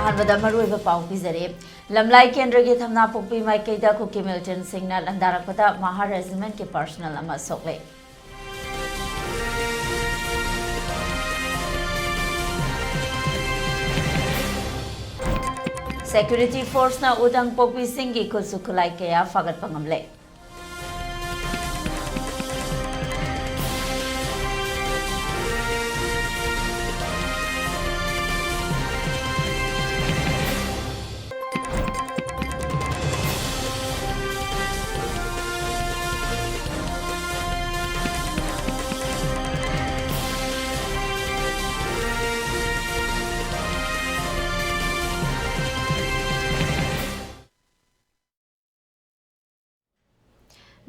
अहमद मरुइब पाउ पिजरे लमलाई केंद्र के थमना पोपी माइकेदा कुकी मिलिटेंट सिंगना लंदारकपदा महा रेजिमेंट के पर्सनल अमा सोकले Security Force na udang popi singi kulsukulai kaya fagat pangamle.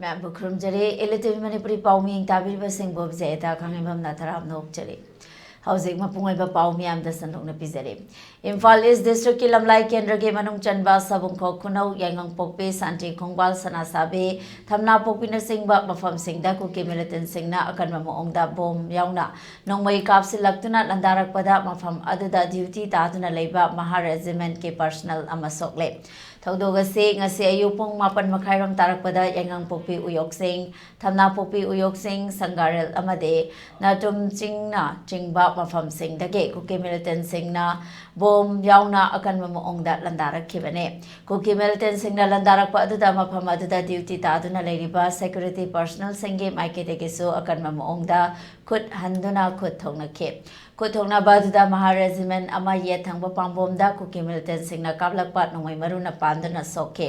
मैं बुखरुम जरे ELITETV मणिपुरी पाउमी ताबिर बसिंग बोब विजयता खांगेबम नाथराम नोक चले हौजिक मपुंगैबा पाउमी आम दसनोकना पिजरे इम्फाल ईस्ट डिस्ट्रिक्ट की लमलाई केंद्र के मनुंग चनबा सबुंखो खुनौ यांगंग पोकपे सांति खोंगबाल सनासाबे थमना पोकपिन सिंगबा मफम सिंगदा कुकी मिलिटेंट सिंगना अकनबा मोंगदा बोम याउना नोंगमई कापसिलक्तुना लंदारकपदा मफम अदुदा ड्यूटी तादुना लेबा महा रेजिमेंट के पर्सनल अमा सोकले थौदोगसे ngasi ayupong mapan makhairam tarakpada yangang popi uyoksing thamna popi uyoksing sangarel amade natum chingna chingba mafam sing dage kuki militant singna bom yauna akan mamoongda landarakhibane kuki militant singna landarakpa aduda mafam aduda duty taduna leiriba security personnel singe maike degesu akan mamoongda khut handuna khut thongnakhe Kuthongna baduda Maha Regiment ama ye thangba pangbomda kuki militant singna kablakpa nongmai maruna pandana soke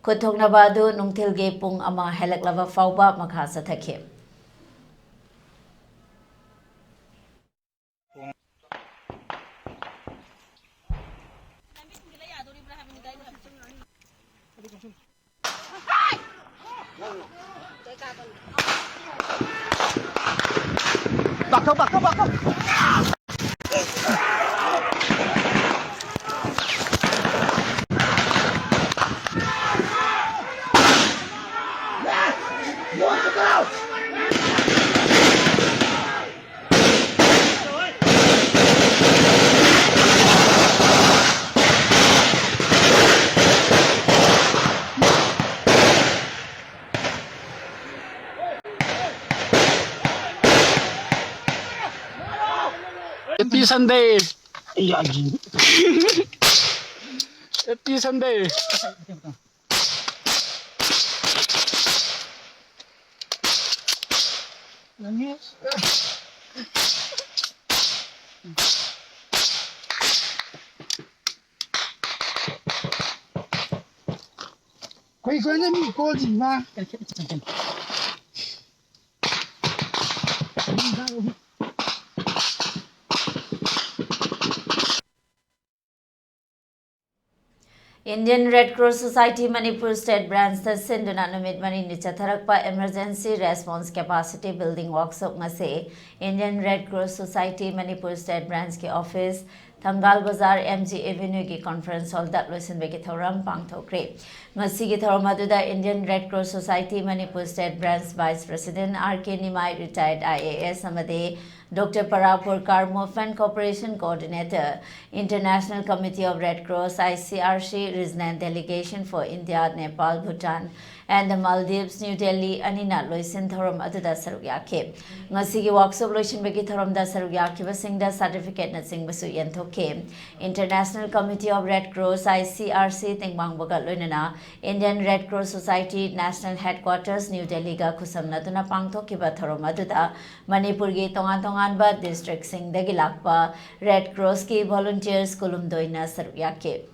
Kuthongna badu nungthilge pung ama helaklava fauba makha sathakhe Bakau. Happy Sunday. Happy Sunday. Nangis. Quay quay lên cô gì mà. Indian Red Cross Society Manipur State Branch the Sinduna Numit Mani Nichatharakpa Emergency Response Capacity Building Workshop ngase Indian Red Cross Society Manipur State Branch के office Thangal Bazar MG Avenue की conference hall that loisinbe ki thoram pangthokre ngasi ki thoram aduda Indian Red Cross Society Manipur State Branch Vice President RK Nimai retired IAS amade Dr. Parapur Movement Corporation Coordinator, International Committee of Red Cross, ICRC, Regional Delegation for India, Nepal, Bhutan, and the Maldives, New Delhi, Anina, Loisin Thorum Aduda Sarugyake. Ngasigi workshop Loisin Beki Thorum da Sarugyake was sing the certificate na sing basu yentoke. International Committee of Red Cross, ICRC, Tingmang Boga Lunana, Indian Red Cross Society, National Headquarters, New Delhi, Ga Kusam Natuna Pangto Kiba Thorum Aduda, Manipur Gi Tongan Anba district sing dagi lakpa Red Cross ki volunteers kulum doina sarugyake.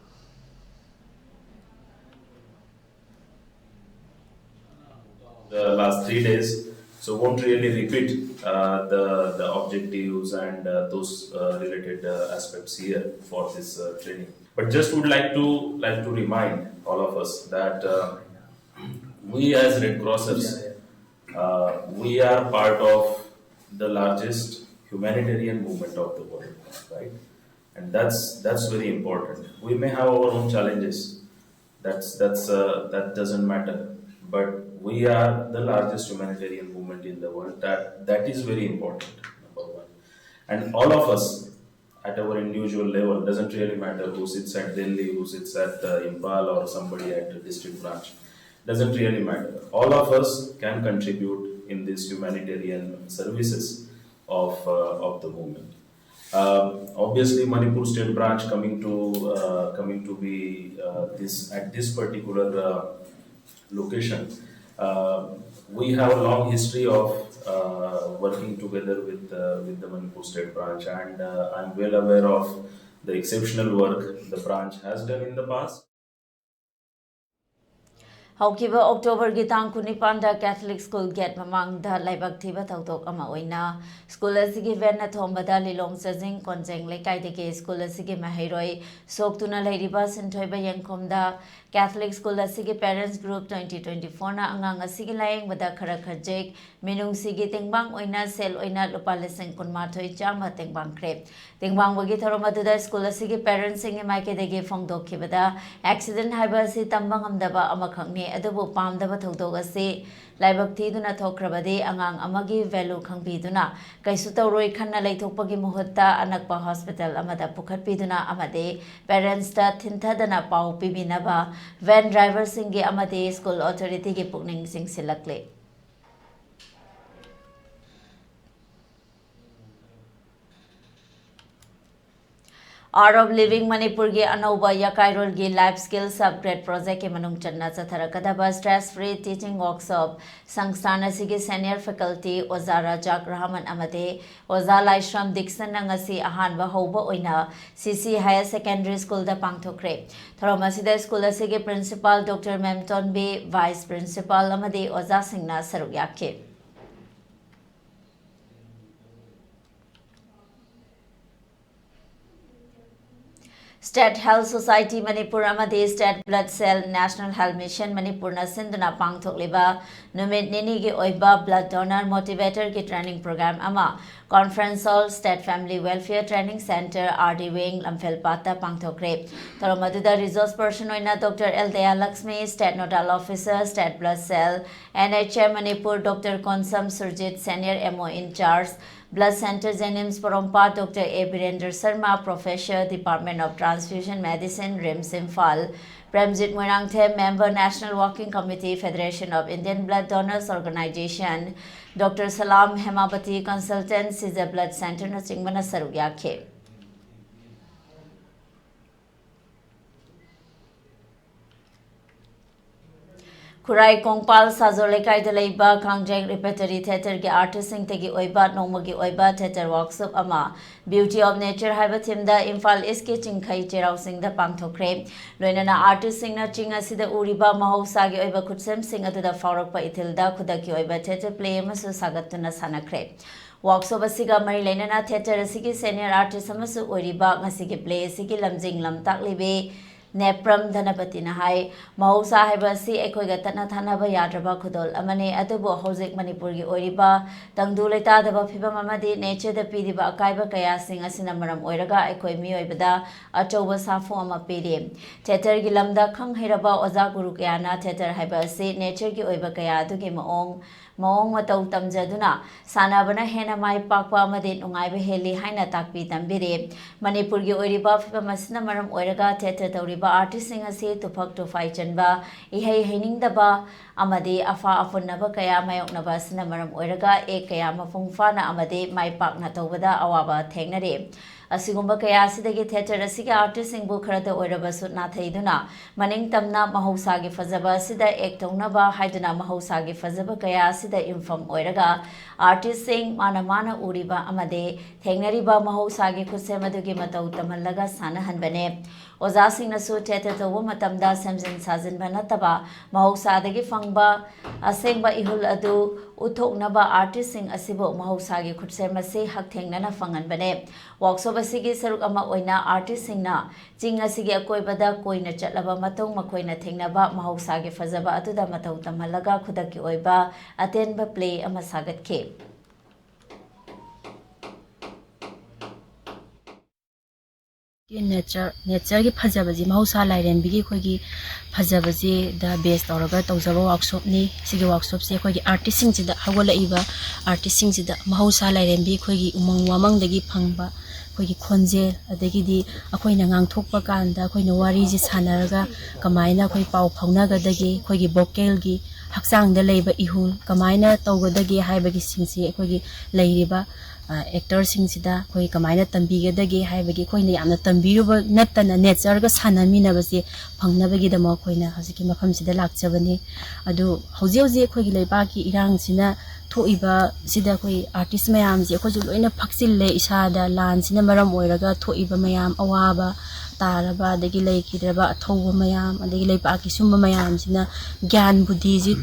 The last 3 days, so won't really repeat the objectives and those related aspects here for this training. But just would like to remind all of us that we as Red Crossers, we are part of the largest humanitarian movement of the world, right? And that's very important. We may have our own challenges. That doesn't matter. But we are the largest humanitarian movement in the world. That is very important. Number one. And all of us at our individual level. Doesn't really matter who sits at Delhi, who sits at Impal, or somebody at the district branch. Doesn't really matter. All of us can contribute in these humanitarian services of the movement. Obviously, Manipur State Branch coming to be this at this particular location. We have a long history of working together with the Manipur State Branch, and I'm well aware of the exceptional work the branch has done in the past. Haukiba October gitang kunipanda Catholic School Gate mamang da laibak thiba thautok ama oina school asigi venna thombada lilong sajing konjeng lekai deke school asigi mahairoi soktuna leiriba sinthoiba yangkhomda Catholic School asigi Parents Group 2024 na angang asigi layeng bada khara khajek minung sigi tengbang oina sel oina lupa leseng kunmathoi chama tengbang kre tengbang bagi thoromaduda school asigi parents singe maike dege phongdok khibada accident haiba si tambang amdaba amakhangni adubu pamdaba thodog ase laibak thiduna thokrabadi angang amagi value khangbiduna kaisu tawroi khanna leithokpagi muhutta anakpa hospital amada pukhatpiduna amade parents ta thintadana pau pibinaba van driver singe amade school authority ge pukning sing silakle Art of Living Manipur ge anauba yakairol ge life skills upgrade project ke manung channa chatharakadaba stress free teaching workshop sangsthana sige senior faculty Ozara Jak Rahman amade Oza Laishram Dixon nangasi ahanba hoba oina CC Higher Secondary School da pangthokre thoramasida school asige principal Dr. Memton B vice principal amade Oza Singna saruk yakhe State Health Society Manipur amadi State Blood Cell National Health Mission Manipur na sinduna pangthokliba numit nini gi oiba blood donor motivator ki training program ama Conference Hall State Family Welfare Training Center RD Wing Lamphel Pata pangthokre thoromaduda resource person oina Dr. L Daya Lakshmi State Nodal Officer State Blood Cell NHM Manipur Dr. Konsam Surjit Senior MO in charge Blood Center Jenims Porompa Dr. A. Birender Sharma, Professor, Department of Transfusion Medicine, RIMS Imphal, Premjit Moirangthe, Member, National Working Committee, Federation of Indian Blood Donors Organization, Dr. Salam Hemabati, Consultant, Caesar Blood Center, Nachingmana Sarugakhe. Kurai Kongpal Sajole Kaidalaiba Kangjang Repertory Theatre ge artist sing tegi oiba nomagi oiba theatre workshop ama Beauty of Nature haiba thimda Imphal East ke chingkhai cherau sing da pangthokre loinana artist sing na chinga sida uriba mahausa ge oiba khutsem sing atuda faurakpa ithilda khudaki oiba theatre play amasu sagatuna sanakre workshop asiga mari lainana theatre asigi senior artist amasu oriba ngasigi play asigi lamjing lamtaklibe Nepram Dhanapati Nahai, Mahausa Hibasi, Ekogatana Tanaba Yadraba Kudol, Amane Atubo Hosik Manipur Oriba, Tangduleta, the Bapiba Mamadi, Nature the Pidiba Kaiba Kayasing Asinamaram Oiraga, Ekoimi Oibada, Atoba Safu Amapidi, Teter Gilamda Kang Hiraba Ozakurukiana, Teter Hibasi, Nature Gi Oibakaya, Duki Maong. Maong matau tamjaduna sanabana hena mai pakpa amade nungaiba heli haina takpi tambire Manipur gi oiriba phiba masina maram oiraga theatre tawriba artist sing ase tuphak tufai chanba ihei hainingdaba amade afa afunnaba kaya mayoknaba sina maram oiraga ek kaya mafungfana amade mai pakna tawbada awaba thengnare Asigumba kaya asidagi theatre asigi artist singbu kharada oirabasu nathaiduna maning tamna mahausa gi fazaba asida ek tawnaba haiduna mahausa gi fazaba kaya asida inform oiraga artist sing mana uriba amade thengnariba mahausa gi khusemadugi matau tamallaga sanahanbane Oza singna su theatre tawu matamda samjin sajin banataba mahausa dagi fangba asengba ihul adu uthoknaba artist sing asibo mahausa gi khutsemase hak thengnana fanganbane workshop asigi saruk ama oina artist singna ching asigi akoibada koina chatlaba matong makoina thengnaba mahausa gi fazaba atuda matau tamhalaga khudaki oiba atenba play ama sagatke nature ki phajabaji mahausa lairembi ki khogi phajabaji da base tawraga tawjaba workshop ni sigi workshop se khogi artist sing da hawala iba artist sing da mahausa lairembi khogi umang wamang dagi phangba ꯑꯩꯈꯣꯏꯒꯤ ꯈꯣꯟꯖꯦꯜ ꯑꯗꯒꯤꯗꯤ ꯑꯩꯈꯣꯏꯅ ꯉꯥꯡꯊꯣꯛꯄ ꯀꯥꯟꯗ ꯑꯩꯈꯣꯏꯅ ꯋꯥꯔꯤꯁꯤ ꯁꯥꯟꯅꯔꯒ ꯀꯃꯥꯏꯅ ꯑꯩꯈꯣꯏ ꯄꯥꯎ ꯐꯥꯎꯅꯒꯗꯒꯦ ꯑꯩꯈꯣꯏꯒꯤ ꯚꯣꯀꯦꯜꯒꯤ ꯍꯛꯆꯥꯡꯗ ꯂꯩꯕ ꯏꯍꯨꯜ ꯀꯃꯥꯏꯅ ꯇꯧꯒꯗꯒꯦ ꯍꯥꯏꯕꯒꯤꯁꯤꯡꯁꯤ ꯑꯩꯈꯣꯏꯒꯤ ꯂꯩꯔꯤꯕ ꯑꯦꯛꯇꯔꯁꯤꯡꯁꯤꯗ ꯑꯩꯈꯣꯏ ꯀꯃꯥꯏꯅ ꯇꯝꯕꯤꯒꯗꯒꯦ ꯍꯥꯏꯕꯒꯤ ꯑꯩꯈꯣꯏꯅ ꯌꯥꯝꯅ ꯇꯝꯕꯤꯔꯨꯕ ꯅꯠꯇꯅ ꯅꯦꯆꯔꯒ ꯁꯥꯟꯅꯃꯤꯟꯅꯕꯁꯦ ꯐꯪꯅꯕꯒꯤꯗꯃꯛ ꯑꯩꯈꯣꯏꯅ ꯍꯧꯖꯤꯛꯀꯤ ꯃꯐꯝꯁꯤꯗ ꯂꯥꯛꯆꯕꯅꯤ ꯑꯗꯨ ꯍꯧꯖꯤꯛ ꯍꯧꯖꯤꯛ ꯑꯩꯈꯣꯏꯒꯤ ꯂꯩꯕꯥꯛꯀꯤ ꯏꯔꯥꯡꯁꯤꯅ ꯊꯣꯛꯏꯕ ꯁꯤꯗ ꯑꯩꯈꯣꯏ ꯑꯥꯔꯇꯤꯁ ꯃꯌꯥꯝꯁꯦ ꯑꯩꯈꯣꯏꯁꯨ ꯂꯣꯏꯅ ꯐꯛꯆꯤꯜꯂꯦ ꯏꯁꯥꯗ ꯂꯥꯟꯁꯤꯅ ꯃꯔꯝ ꯑꯣꯏꯔꯒ ꯊꯣꯛꯏꯕ ꯃꯌꯥꯝ ꯑꯋꯥꯕ ꯇꯥꯔꯕ ꯑꯗꯒꯤ ꯂꯩꯈꯤꯗ꯭ꯔꯕ ꯑꯊꯧꯕ ꯃꯌꯥꯝ ꯑꯗꯒꯤ ꯂꯩꯕꯥꯛꯀꯤ ꯁꯨꯝꯕ ꯃꯌꯥꯝꯁꯤꯅ ꯒ꯭ꯌꯥꯟ ꯕꯨꯙꯤꯁꯤ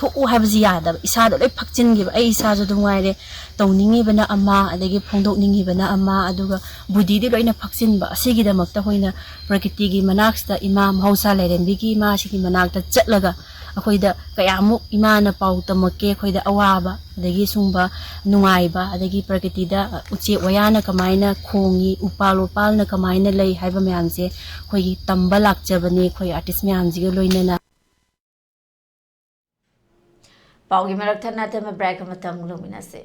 ꯊꯣꯛꯎ ꯍꯥꯏꯕꯁꯤ ꯌꯥꯗꯕ ꯏꯁꯥꯗ ꯂꯣꯏ ꯐꯛꯆꯤꯟꯈꯤꯕ ꯑꯩ ꯏꯁꯥꯁꯨ ꯑꯗꯨꯝ ꯉꯥꯏꯔꯦ ꯇꯧꯅꯤꯡꯉꯤꯕꯅ ꯑꯃ ꯑꯗꯒꯤ ꯐꯣꯡꯗꯣꯛꯅꯤꯡꯉꯤꯕꯅ ꯑꯃ ꯑꯗꯨꯒ ꯕꯨꯙꯤꯗꯤ ꯂꯣꯏꯅ ꯐꯛꯆꯤꯟꯕ ꯑꯁꯤꯒꯤꯗꯃꯛꯇ ꯑꯩꯈꯣꯏꯅ ꯄ꯭ꯔꯀꯤꯇꯤꯒꯤ ꯃꯅꯥꯛꯁꯤꯗ ꯏꯃꯥ ꯃꯍꯧꯁꯥ ꯂꯥꯏꯔꯦꯝꯕꯤꯒꯤ ꯏꯃꯥꯁꯤꯒꯤ ꯃꯅꯥꯛꯇ ꯆꯠꯂꯒ ꯑꯩꯈꯣꯏꯗ ꯀꯌꯥꯃꯨꯛ ꯏꯃꯥꯅ ꯄꯥꯎ ꯇꯝꯃꯛꯀꯦ ꯑꯩꯈꯣꯏꯗ ꯑꯋꯥꯕ ꯑꯗꯒꯤ ꯁꯨꯝꯕ ꯅꯨꯡꯉꯥꯏꯕ ꯑꯗꯒꯤ ꯄ꯭ꯔꯀꯤꯇꯤꯗ ꯎꯆꯦꯛ ꯋꯥꯌꯥꯅ ꯀꯃꯥꯏꯅ ꯈꯣꯡꯉꯤ ꯎꯄꯥꯜ ꯋꯥꯄꯥꯜꯅ ꯀꯃꯥꯏꯅ ꯂꯩ ꯍꯥꯏꯕ ꯃꯌꯥꯝꯁꯦ ꯑꯩꯈꯣꯏꯒꯤ ꯇꯝꯕ ꯂꯥꯛꯆꯕꯅꯤ ꯑꯩꯈꯣꯏ ꯑꯥꯔꯇꯤꯁ ꯃꯌꯥꯝꯁꯤꯒ ꯂꯣꯏꯅꯅ ꯄꯥꯎꯒꯤ ꯃꯔꯛ ꯊꯠꯅ ꯊꯠꯅ ꯕ꯭ꯔꯦꯛ ꯑꯃꯇꯪ ꯂꯧꯃꯤꯟꯅꯁꯦ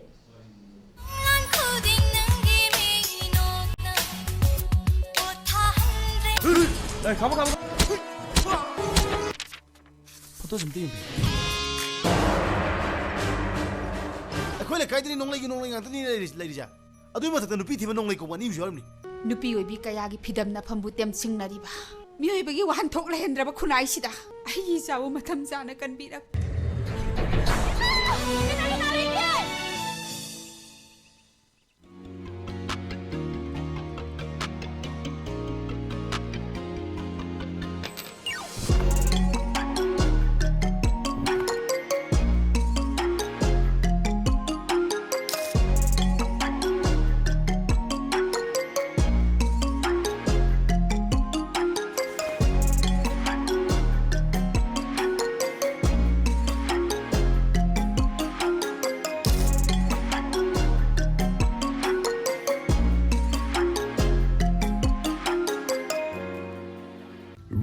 photo समती अखोले कायदनी नोंगलेगी नोंगले ngantani leirija adui mathakta nupi thiba nonglei ko wani usualni nupi oibi kayagi phidamna phambu tem singnariba miyoibagi wahan thok lehendraba khunai sida ai jawu matham jana kanbirak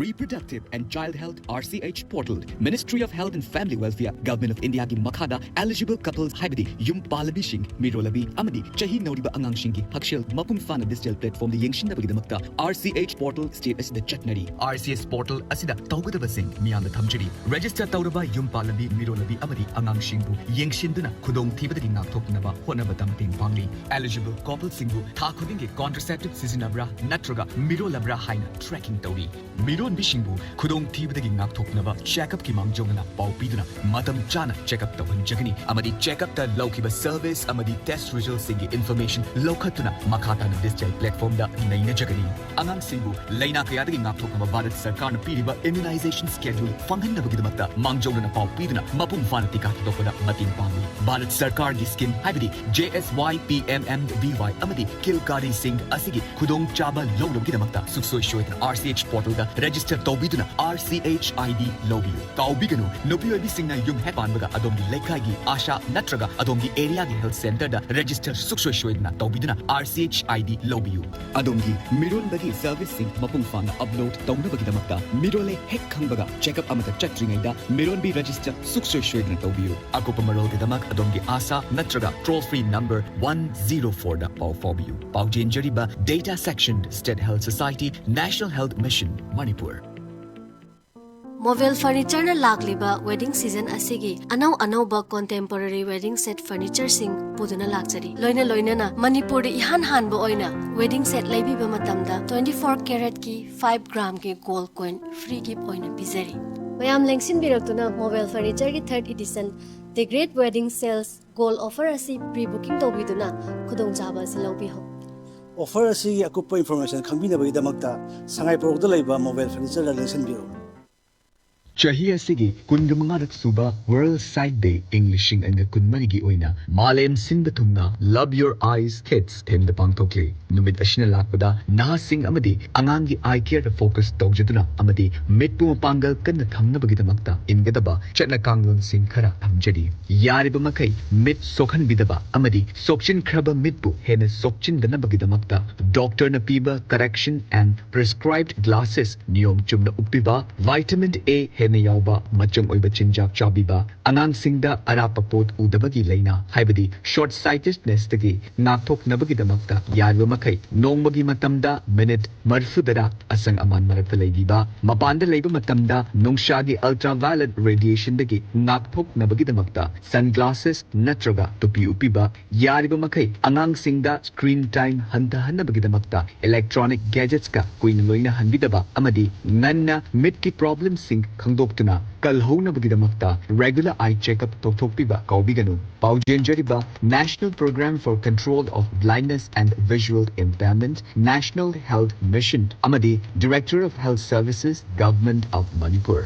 Reproductive and Child Health RCH portal Ministry of Health and Family Welfare Government of India ki makhada eligible couples haibadi yum palabishing mirolabi amadi chahi nauriba angangshingi hakshel mapum fana digital platform de yengshinabagidamaka RCH portal state asida chatnari RCH portal asida tawgadaba sing miyamda thamjiri register tawraba yum palabi mirolabi amadi angangsingbu yengshinduna khudong thibadagi ngakthoknaba honaba tamteng pangli eligible couples singbu tha khudingi contraceptive sizinabra natraga mirolabra haina tracking tawri miron bishingbu khudong thibadagi ngakthoknaba checkup ki mangjongna pau piduna matam chana checkup tawhan jagani amadi checkup ta laukiba service amadi test results singi information lokhatuna makhata na digital platform da naina jagani angang singbu leina kayadagi ngakthoknaba bharat sarkar na piriba immunization schedule fanghannabagidamakta mangjongna pau piduna mapum fana tika topada mating pangi bharat sarkar gi scheme haibadi JSYPMMBY amadi kilkari sing asigi khudong chaba lawlogidamakta suksoi shoit RCH portal da register tawbiduna RCHID lobiyu tawbiganu nupiyobi singna yum hepanbaga adongi lekhagi asha natraga adongi area gi health center da register suksoi shoidna tawbiduna RCHID lobiyu adongi miron bagi service sing mapung fana upload tawnabagi damakta mirole hek khangbaga checkup amata chatringai da miron bi register suksoi shoidna tawbiyu akopa marol gi damak adongi asa natraga toll free number 104 da pau fobiyu pau jenjariba data section State Health Society National Health Mission Manipur Mobile furniture na lagliba wedding season asigi anau ba contemporary wedding set furniture sing puduna lakchari loina na Manipur de ihan han bo oina wedding set laibi ba matamda 24 karat ki 5 gram ki gold coin free gift oina bizari mayam lengsin biraktuna mobile furniture ki 3rd edition the great wedding sales gold offer asi pre booking tobiduna khudong chaba silobi ho offer asi akupa information khambinabagidamagta sangai porokda laiba mobile furniture la lengsin biro Chahi asigi kungamangarat suba World Sight Day English and kunmanigi oina Malem Sinbatumna Love Your Eyes Kids them the pangtokle numit ashina lakpada nahasing amadi angangi eye care focus tawjaduna amadi mitpu pangal kanna thamnabagidamagta ingadaba chatna kanglon sing khara thamjadi yariba makai mit sokhan bidaba amadi sokchin khraba mitpu hena sokchin danabagidamagta doctor na piba correction and prescribed glasses niyom chumna uppiba vitamin A hena yauba machang oiba chinjak chabiba angangsingda arapa pot udabagi leina haibadi short sightedness tagi ngakthok nabagi damakta yarba makai nongmagi matamda minute marfudara asang aman marakta leibiba mapanda leiba matamda nungshagi ultraviolet radiation dagi ngakthok nabagi damakta sunglasses natraga topi upiba yarba makai angangsingda screen time hantahanabagi damakta electronic gadgets ka kuina loina hanbidaba amadi nganna midki problem sing khangdoktuna kalhounabagi damakta regular eye checkup tokthokpiba kaubiganu paujenjariba National Program for Control of Blindness and Visual Impairment National Health Mission amadi Director of Health Services Government of Manipur.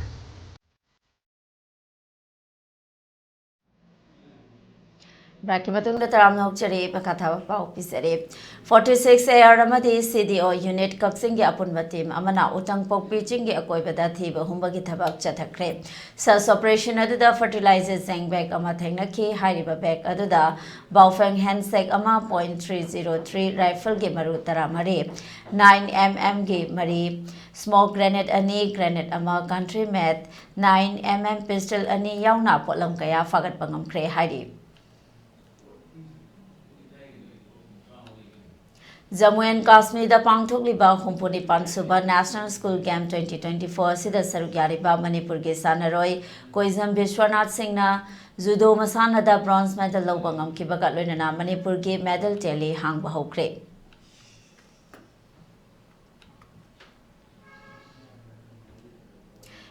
Braki matung da taram nok chari pakatha pau pisare 46 AR amadi CDO unit kaksing gi apun batim amana utang pok pitching gi akoi bada thiba humbagi thabak chathakre sales operation aduda fertilizer zeng bag ama thengna ki hairiba bag aduda baufeng handsack ama .303 rifle gi maru taramari 9mm gi mari smoke grenade ani grenade ama country made 9mm pistol ani yauna potlam kaya fagat pangam kre hairi Jammu and Kashmir da pangthokliba humpuni pansuba National School Game 2024 sida sarugyariba Manipur ge sanaroi Koizam Vishwanath Singh na judo masana da bronze medal lawba ngamkibaga loinana Manipur ge medal tally hangba hokre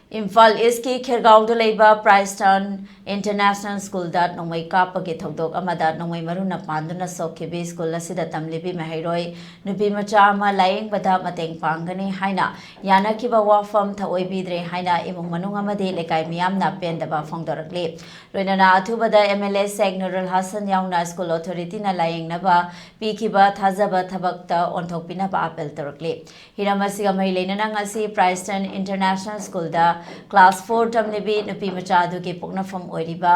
Imphal East ki Khergaon da leiba Preston International School da nongmai kapa ge thokdok amada nongmai maruna panduna sokhibi school asida tamlibi mahairoi nupi macha ama layeng bada mateng pangani haina yanakiba wafam thaoi bidre haina imung manung amadi lekai miyamna pendaba phongdorakle loinana athubada MLA Sek Nurul Hasan yauna school authority na layeng naba pikiba thajaba thabakta onthokpina ba apel torakle hiramasiga mai leinana ngasi Preston International School da class 4 tamlibi nupi macha adu ge pokna from oiriba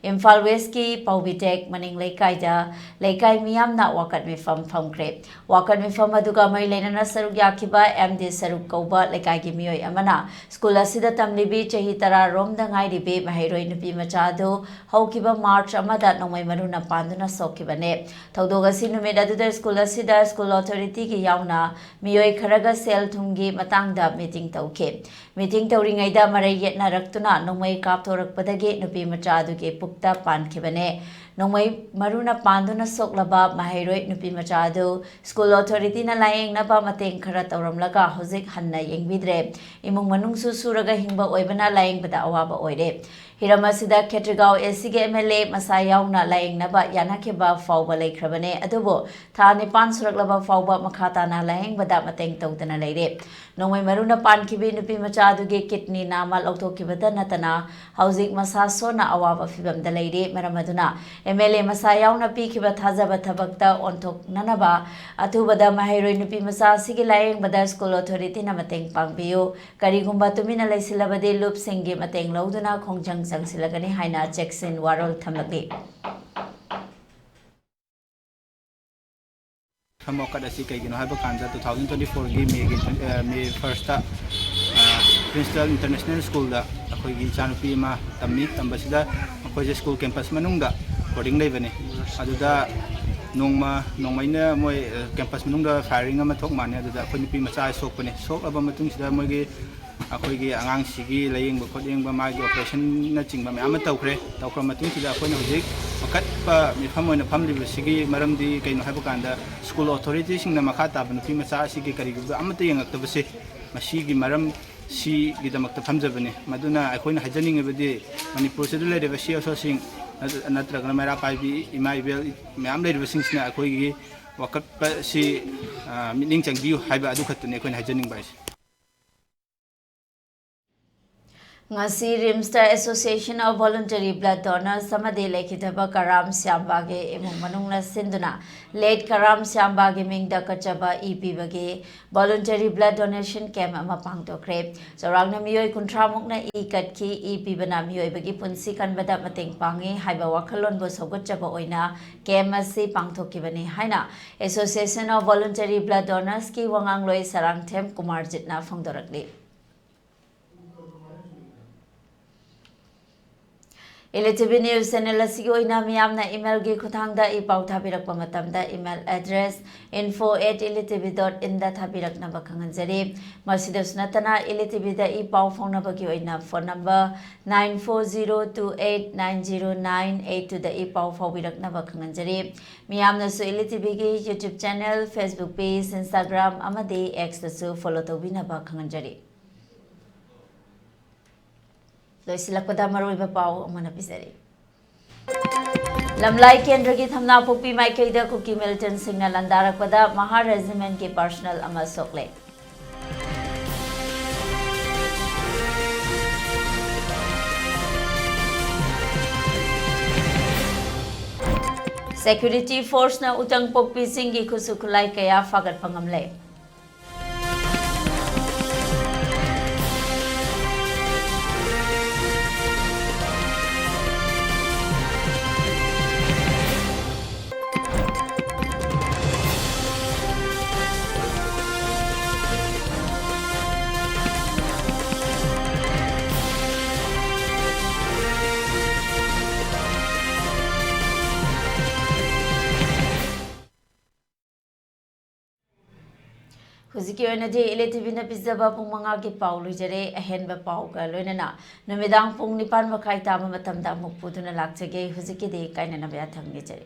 Imphal West ki Paubitek maning leikai da leikai miyamna wakat mifam famkre wakat mifam aduga mai leinana saruk yakiba MD saruk kauba leikai gi miyoi amana school asida tamlibi chahi tara rom da ngai ribe mahairoi nupi macha adu haukiba March amada nongmai maruna panduna sokibane thaudoga sinumid aduda school asida school authority gi yauna miyoi kharaga sel thumgi matangda meeting tauke meeting tauringai da marai yetna raktuna nongmai kapthorakpadagi nupi macha adu ge pukta pankibane nongmai maruna panduna soklaba mahairoi nupi macha adu school authority na layeng naba mateng khara tauramlaga hojik hanna yengbidre imung manungsu suraga hingba oibana layeng bada awaba oire Hiramasida Ketrigao SCG MLA Masayauna laying naba yanakeba fauba laikrabane adubo thani pan suraklaba fauba makhata na laying bada mateng tawdana leire nongmai maruna pan kibi nupi macha aduge kidney nama lautokibada natana hojik masa sona awaba fibam da leire maramaduna MLA Masayauna pikiba thajaba thabakta onthok nanaba athubada mahairoi nupi masa sigi laying bada school authority na mateng pangbiyo karigumba tumina laisilabade loop singi mateng lauduna khongjang Silagani Haina Jackson Warol Thamlaki. Hamokat asi kay gino haba kanza 2024 gi May 1st Princeton International School da akoy gi chanupi ma tammi tambasida akoy school campus manungda boarding lay bane aduda nongmaina moy campus manungda firing ama thok mane aduda akoy nupi macha sok bane sok aba matung sida moy gi akoy gi angang sigi layeng ba khodeng ba ma gi operation na chingba me ama tawkhre tawkhra matung sida akoy hojik makat pa mi phamoina phamli sigi maramdi kaino haba kanda school authority sing na makha ta ban pi macha sigi kari gi amata yengak tabase masigi maram si gi damakta phamjabane maduna akoyna hajaning ebadi manipur se dule reba si also sing natraga mera paibi ima ibel meam le reba sing sina akoy gi wakat pa si mining changbiu haiba adu khatne akoyna hajaning bai Ngasi Rimster Association of Voluntary Blood Donors samade lekhitaba Karam Syambage emung manungna sinduna late Karam Syambage mingda kachaba EPBage voluntary blood donation camp ama pangtokre sorangna miyoi kuntramukna ikatki EPBana miyoi bagi punsi kanbada mateng pangi haiba wakhalon bo sogotchaba oina camp asi pangthokibani haina Association of Voluntary Blood Donors ki wangangloi sarangthem Kumarjitna phongdorakli ELITETV News channel asigi oina miyamna email gi khuthangda I pau thabirakpa matamda email address info@elitetv.in da thabiraknaba khanganjari masidas natana ELITETV da I pau phongnaba gi oina phone number 9402890982 da I pau phawiraknaba khanganjari miyamna su ELITETV gi YouTube channel Facebook page Instagram amadi X da su follow tawbinaba khanganjari Loisilakpada maroiba pau amana pisari Lamlai Kendra ki thamna pokpi maikaida kuki militant singna landarakpada Maha Regiment ki personal ama sokle Security force na utang pokpi singi kusukulai kaya fagat pangamle Huziki oinadi ELITETV na pizaba pung manga ki pau lujare ahenba pau ka loinana numidang pung nipan makai tama matamda mukpuduna lakchage huziki de kaina na bya thangni jare